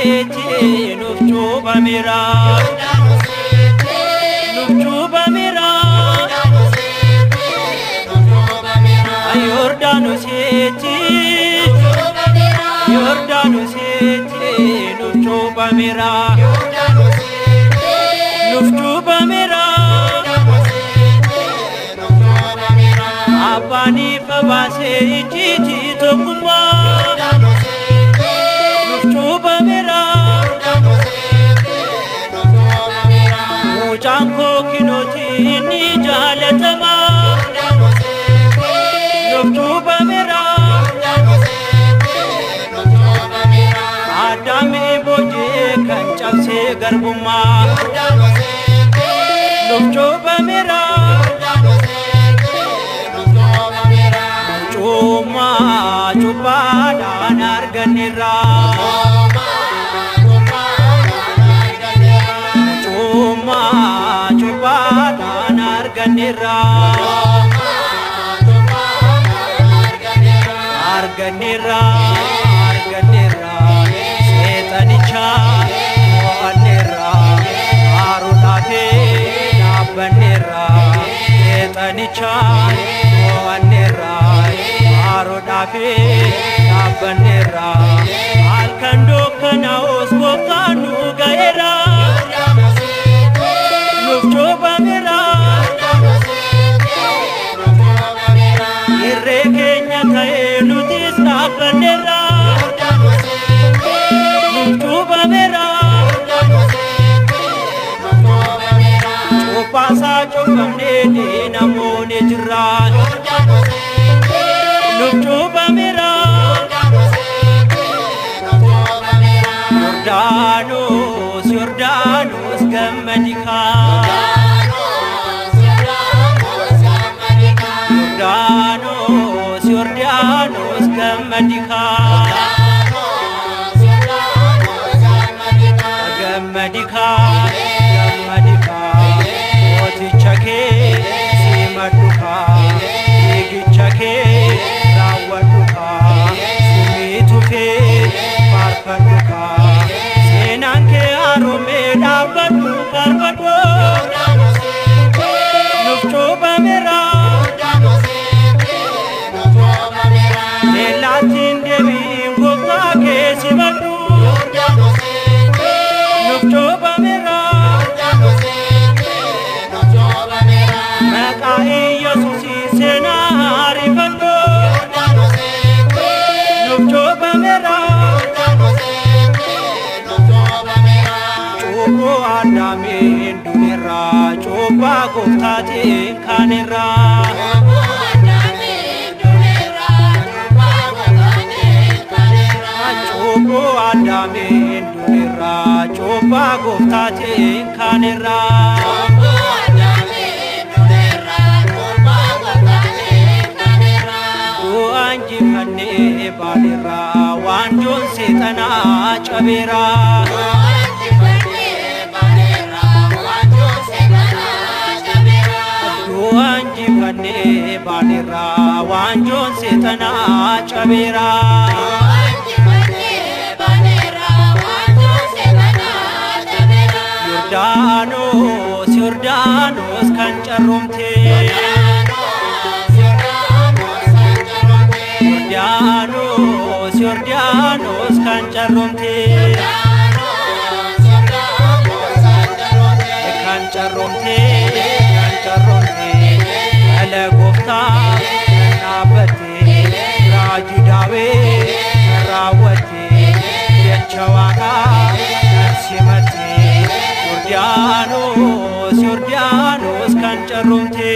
seeti nuftu bamira Yordanus seeti nuftu bamira Abani fabase ijiti tokuma nuftu bamira Mujanko kinoti ni jalatama nuftu bamira Adami boje kancapse garbuma nuftu bamira Cuma dan arganira Cuma dan arganira Arganira Setanicha Moanira Arunate Nabanira Setanicha Moanira Arodafe Nabanira Alkando Kanaos Botanu Gaera Nuftu bamira Irrekenya kae lutis nabanira Nuftu bamira Chopasa chopamne namone jira Nuftu bamira Yordanus gammadika Yordanus gammadika Otichake simaduka Igichake rawaduka Sumitufe parpaduka Senanke arume dabadu parpadu Nuftu bamira Nelatin devi ngota ke sibadu Nuftu bamira Maka Yesusi senari padu Nuftu bamira Coba adami dunira Coba goftati kanira Coba adami dunira Coba goftati kanira Anji panne badira wanjon setana chabera Anji panne badira wanjon setana chabera Yordanus kancarumte Yordanus kancarumte Ala gofta nabate rajudawe rawate yachawaga simate Yordanus kancarumte